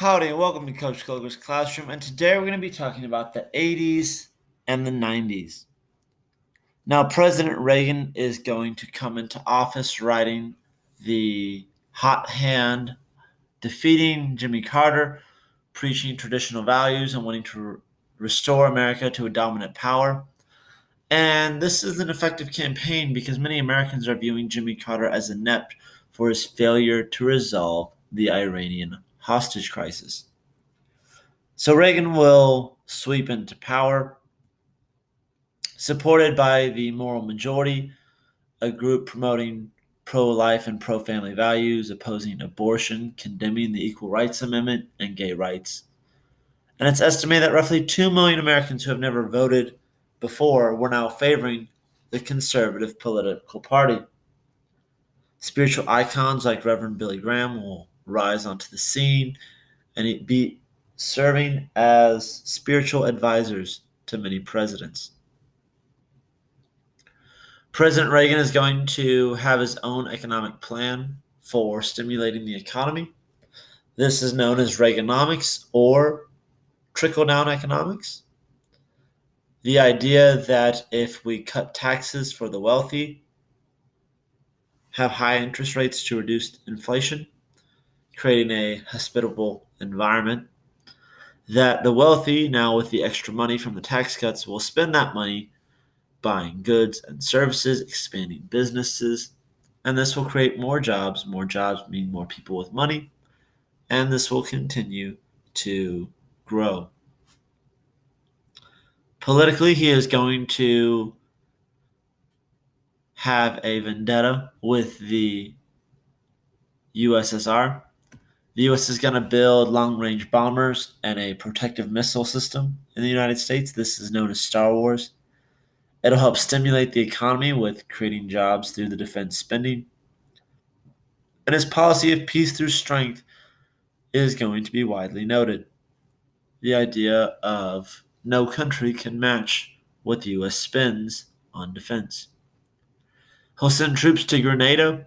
Howdy, and welcome to Coach Koger's Classroom. And today we're going to be talking about the 80s and the 90s. Now, President Reagan is going to come into office riding the hot hand, defeating Jimmy Carter, preaching traditional values and wanting to restore America to a dominant power. And this is an effective campaign because many Americans are viewing Jimmy Carter as inept for his failure to resolve the Iranian hostage crisis. So Reagan will sweep into power, supported by the moral majority, a group promoting pro-life and pro-family values, opposing abortion, condemning the Equal Rights Amendment, and gay rights. And it's estimated that roughly 2 million Americans who have never voted before were now favoring the conservative political party. Spiritual icons like Reverend Billy Graham will rise onto the scene and be serving as spiritual advisors to many presidents. President Reagan is going to have his own economic plan for stimulating the economy. This is known as Reaganomics or trickle-down economics. The idea that if we cut taxes for the wealthy, have high interest rates to reduce inflation, creating a hospitable environment, that the wealthy, now with the extra money from the tax cuts, will spend that money buying goods and services, expanding businesses, and this will create more jobs. More jobs mean more people with money, and this will continue to grow. Politically, he is going to have a vendetta with the USSR. The U.S. is going to build long-range bombers and a protective missile system in the United States. This is known as Star Wars. It'll help stimulate the economy with creating jobs through the defense spending. And his policy of peace through strength is going to be widely noted. The idea of no country can match what the U.S. spends on defense. He'll send troops to Grenada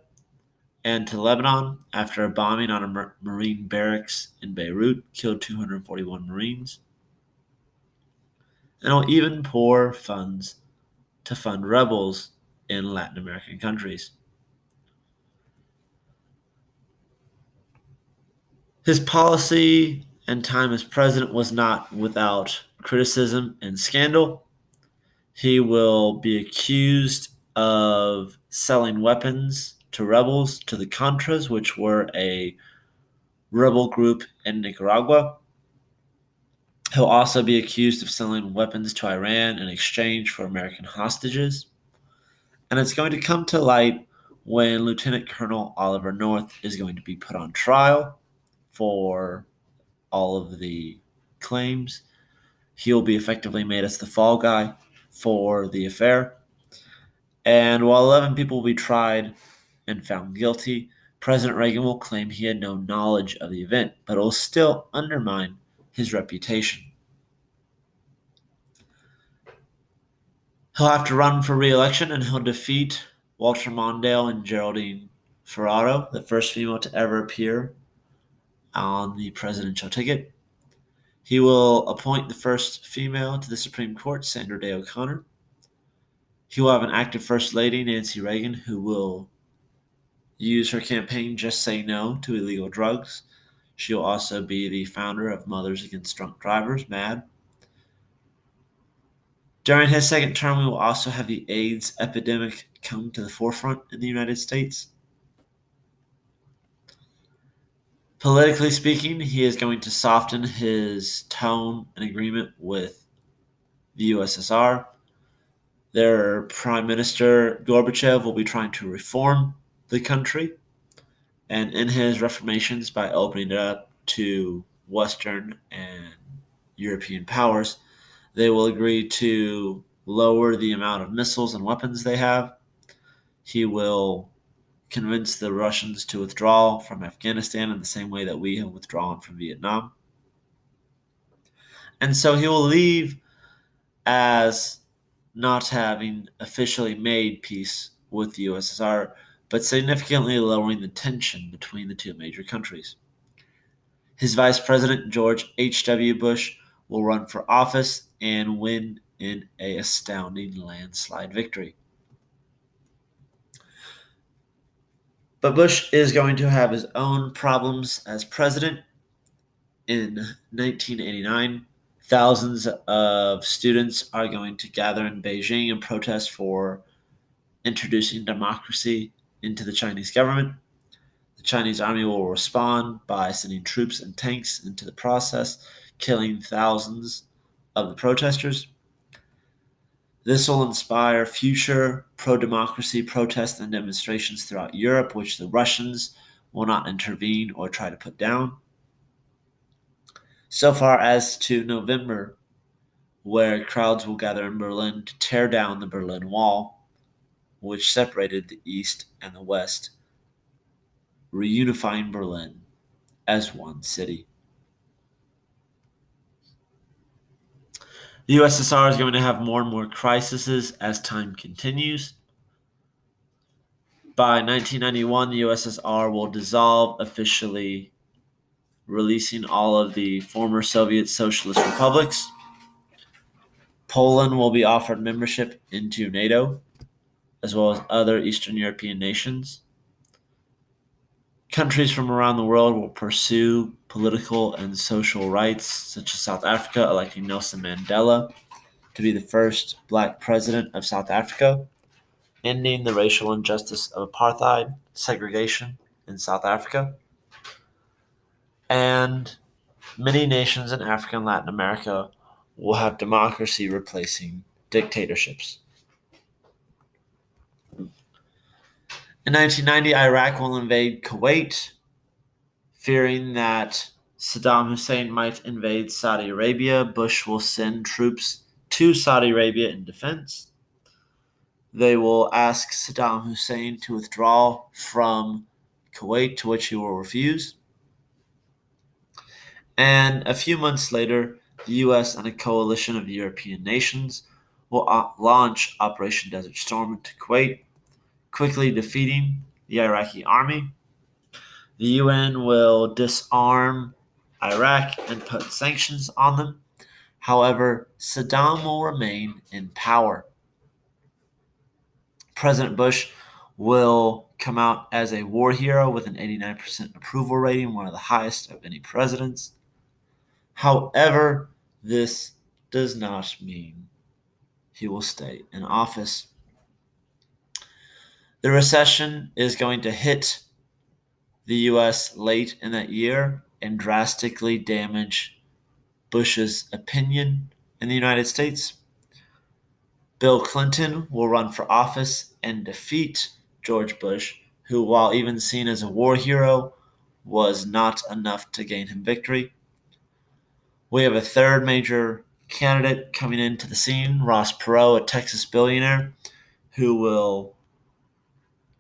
and to Lebanon after a bombing on a Marine barracks in Beirut killed 241 Marines. And he'll even pour funds to fund rebels in Latin American countries. His policy and time as president was not without criticism and scandal. He will be accused of selling weapons to rebels, to the Contras, which were a rebel group in Nicaragua. He'll also be accused of selling weapons to Iran in exchange for American hostages. And it's going to come to light when Lieutenant Colonel Oliver North is going to be put on trial for all of the claims. He'll be effectively made as the fall guy for the affair. And while 11 people will be tried and found guilty, President Reagan will claim he had no knowledge of the event, but it will still undermine his reputation. He'll have to run for re-election, and he'll defeat Walter Mondale and Geraldine Ferraro, the first female to ever appear on the presidential ticket. He will appoint the first female to the Supreme Court, Sandra Day O'Connor. He will have an active First Lady, Nancy Reagan, who will use her campaign Just Say No to Illegal Drugs. She'll also be the founder of Mothers Against Drunk Drivers, MAD. During his second term, we will also have the AIDS epidemic come to the forefront in the United States. Politically speaking, he is going to soften his tone in agreement with the USSR. Their Prime Minister Gorbachev will be trying to reform the country, and in his reformations, by opening it up to Western and European powers, they will agree to lower the amount of missiles and weapons they have. He will convince the Russians to withdraw from Afghanistan in the same way that we have withdrawn from Vietnam. And so he will leave as not having officially made peace with the USSR, but significantly lowering the tension between the two major countries. His vice president, George H.W. Bush, will run for office and win in an astounding landslide victory. But Bush is going to have his own problems as president. In 1989, thousands of students are going to gather in Beijing and protest for introducing democracy into the Chinese government. The Chinese army will respond by sending troops and tanks into the process, killing thousands of the protesters. This will inspire future pro democracy protests and demonstrations throughout Europe, which the Russians will not intervene or try to put down. So far as to November, where crowds will gather in Berlin to tear down the Berlin Wall, which separated the East and the West, reunifying Berlin as one city. The USSR is going to have more and more crises as time continues. By 1991, the USSR will dissolve officially, releasing all of the former Soviet socialist republics. Poland will be offered membership into NATO, as well as other Eastern European nations. Countries from around the world will pursue political and social rights, such as South Africa electing Nelson Mandela to be the first black president of South Africa, ending the racial injustice of apartheid, segregation in South Africa. And many nations in Africa and Latin America will have democracy replacing dictatorships. In 1990, Iraq will invade Kuwait, fearing that Saddam Hussein might invade Saudi Arabia. Bush will send troops to Saudi Arabia in defense. They will ask Saddam Hussein to withdraw from Kuwait, to which he will refuse. And a few months later, the US and a coalition of European nations will launch Operation Desert Storm into Kuwait, quickly defeating the Iraqi army. The UN will disarm Iraq and put sanctions on them. However, Saddam will remain in power. President Bush will come out as a war hero with an 89% approval rating, one of the highest of any presidents. However, this does not mean he will stay in office. The recession is going to hit the U.S. late in that year and drastically damage Bush's opinion in the United States. Bill Clinton will run for office and defeat George Bush, who, while even seen as a war hero, was not enough to gain him victory. We have a third major candidate coming into the scene, Ross Perot, a Texas billionaire, who will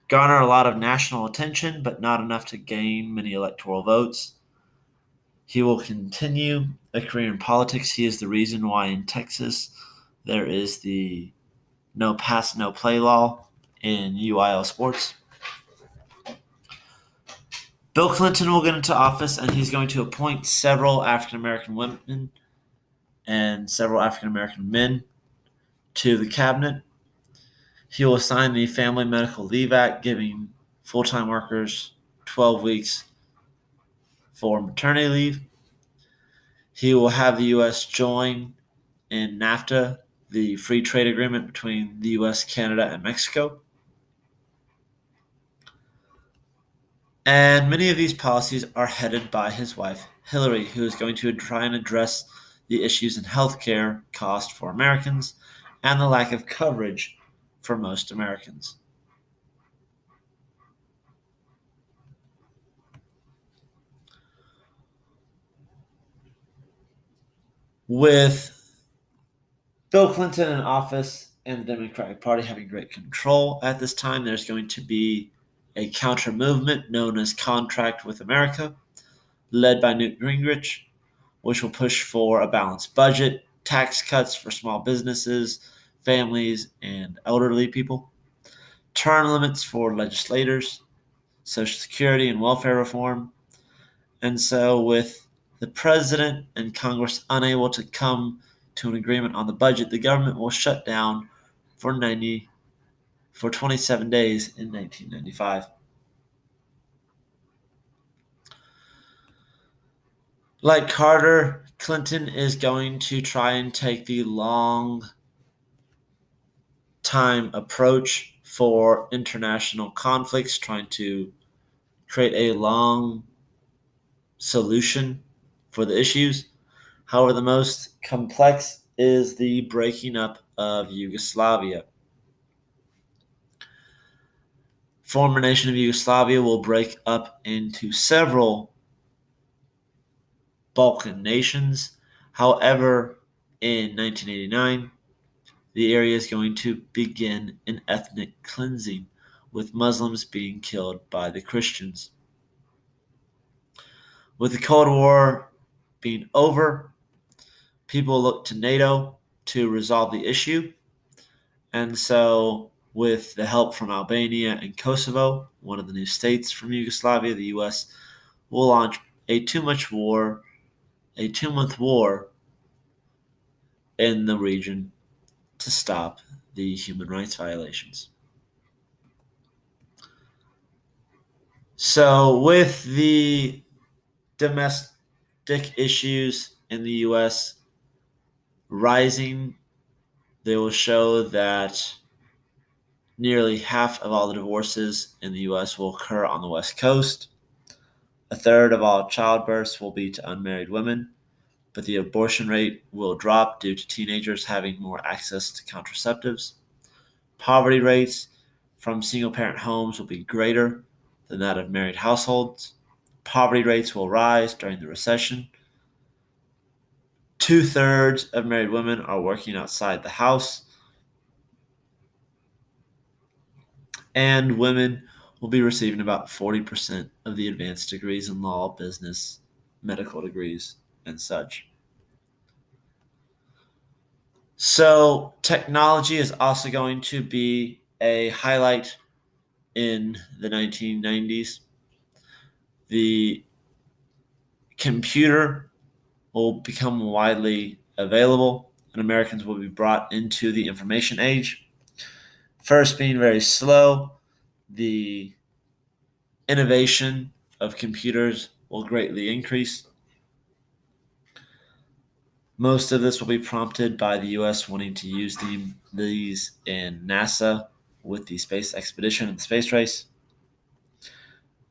garner a lot of national attention, but not enough to gain many electoral votes. He will continue a career in politics. He is the reason why in Texas there is the no pass, no play law in UIL sports. Bill Clinton will get into office, and he's going to appoint several African American women and several African American men to the cabinet. He will sign the Family Medical Leave Act, giving full-time workers 12 weeks for maternity leave. He will have the U.S. join in NAFTA, the free trade agreement between the U.S., Canada, and Mexico. And many of these policies are headed by his wife, Hillary, who is going to try and address the issues in healthcare cost for Americans and the lack of coverage for most Americans. With Bill Clinton in office and the Democratic Party having great control at this time, there's going to be a counter movement known as Contract with America, led by Newt Gingrich, which will push for a balanced budget, tax cuts for small businesses, families, and elderly people, term limits for legislators, Social Security and welfare reform. And so, with the president and Congress unable to come to an agreement on the budget, the government will shut down for 27 days in 1995. Like Carter, Clinton is going to try and take the long time approach for international conflicts, trying to create a long solution for the issues. However, the most complex is the breaking up of Yugoslavia. Former nation of Yugoslavia will break up into several Balkan nations. However, in 1989, the area is going to begin an ethnic cleansing, with Muslims being killed by the Christians. With the Cold War being over, people look to NATO to resolve the issue. And so, with the help from Albania and Kosovo, one of the new states from Yugoslavia, the U.S. will launch a two-month war in the region to stop the human rights violations. So, with the domestic issues in the U.S. rising, they will show that nearly half of all the divorces in the U.S. will occur on the West Coast. A third of all childbirths will be to unmarried women, but the abortion rate will drop due to teenagers having more access to contraceptives. Poverty rates from single-parent homes will be greater than that of married households. Poverty rates will rise during the recession. Two-thirds of married women are working outside the house, and women will be receiving about 40% of the advanced degrees in law, business, medical degrees, and such. So, technology is also going to be a highlight in the 1990s. The computer will become widely available, and Americans will be brought into the information age. First, being very slow, the innovation of computers will greatly increase. Most of this will be prompted by the U.S. wanting to use these in NASA with the space expedition and the space race.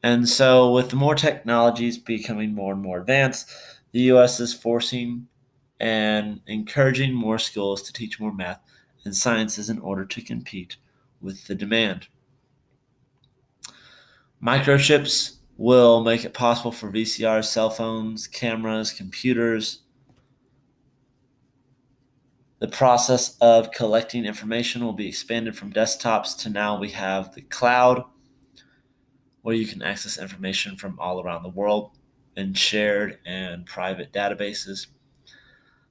And so, with more technologies becoming more and more advanced, the U.S. is forcing and encouraging more schools to teach more math and sciences in order to compete with the demand. Microchips will make it possible for VCRs, cell phones, cameras, computers. The process of collecting information will be expanded from desktops to now we have the cloud, where you can access information from all around the world in shared and private databases.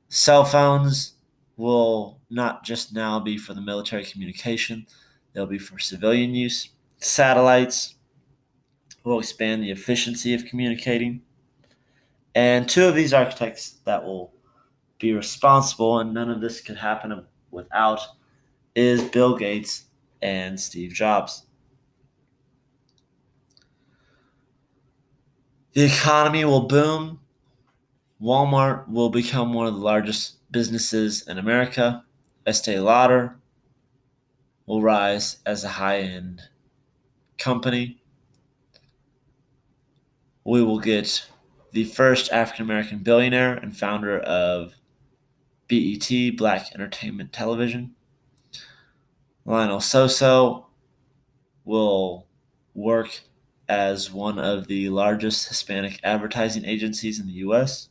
Cell phones will not just now be for the military communication, they'll be for civilian use. Satellites will expand the efficiency of communicating. And two of these architects that will be responsible, and none of this could happen without, is Bill Gates and Steve Jobs. The economy will boom. Walmart will become one of the largest businesses in America. Estee Lauder will rise as a high-end company. We will get the first African American billionaire and founder of BET, Black Entertainment Television. Lionel Soso will work as one of the largest Hispanic advertising agencies in the U.S.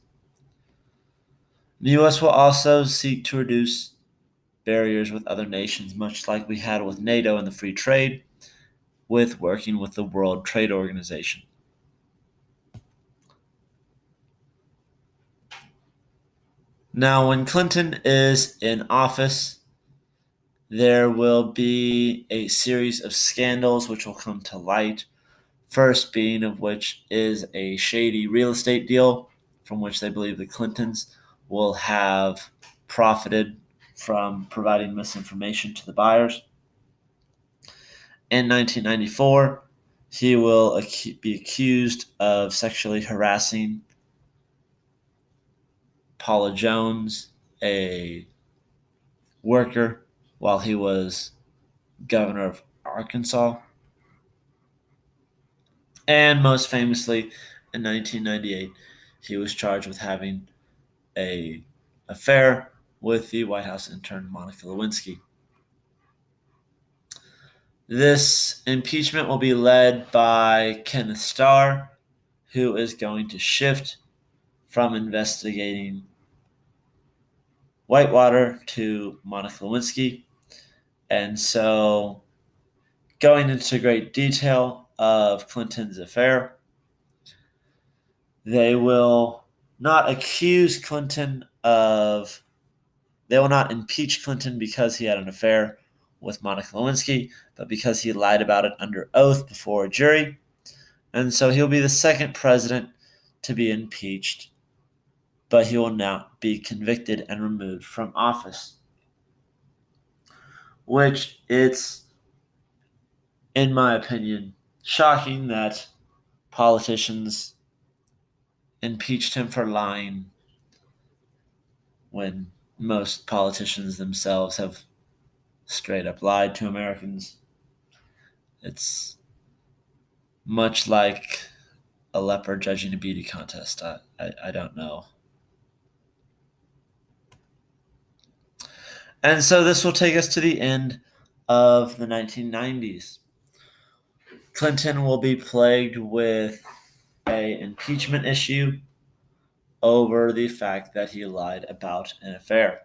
The U.S. will also seek to reduce barriers with other nations, much like we had with NATO and the free trade, with working with the World Trade Organization. Now, when Clinton is in office, there will be a series of scandals which will come to light. First being of which is a shady real estate deal from which they believe the Clintons will have profited from providing misinformation to the buyers. In 1994, he will be accused of sexually harassing Paula Jones, a worker, while he was governor of Arkansas. And most famously, in 1998, he was charged with having an affair with the White House intern Monica Lewinsky. This impeachment will be led by Kenneth Starr, who is going to shift from investigating Whitewater to Monica Lewinsky. And so, going into great detail of Clinton's affair, they will not accuse Clinton of, they will not impeach Clinton because he had an affair with Monica Lewinsky, but because he lied about it under oath before a jury. And so he'll be the second president to be impeached, but he will now be convicted and removed from office. Which it's, in my opinion, shocking that politicians impeached him for lying when most politicians themselves have straight up lied to Americans. It's much like a leper judging a beauty contest. I don't know. And so this will take us to the end of the 1990s. Clinton will be plagued with an impeachment issue over the fact that he lied about an affair.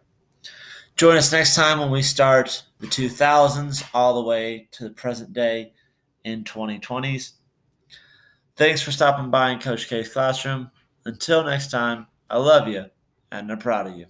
Join us next time when we start the 2000s all the way to the present day in 2020s. Thanks for stopping by in Coach K's classroom. Until next time, I love you and I'm proud of you.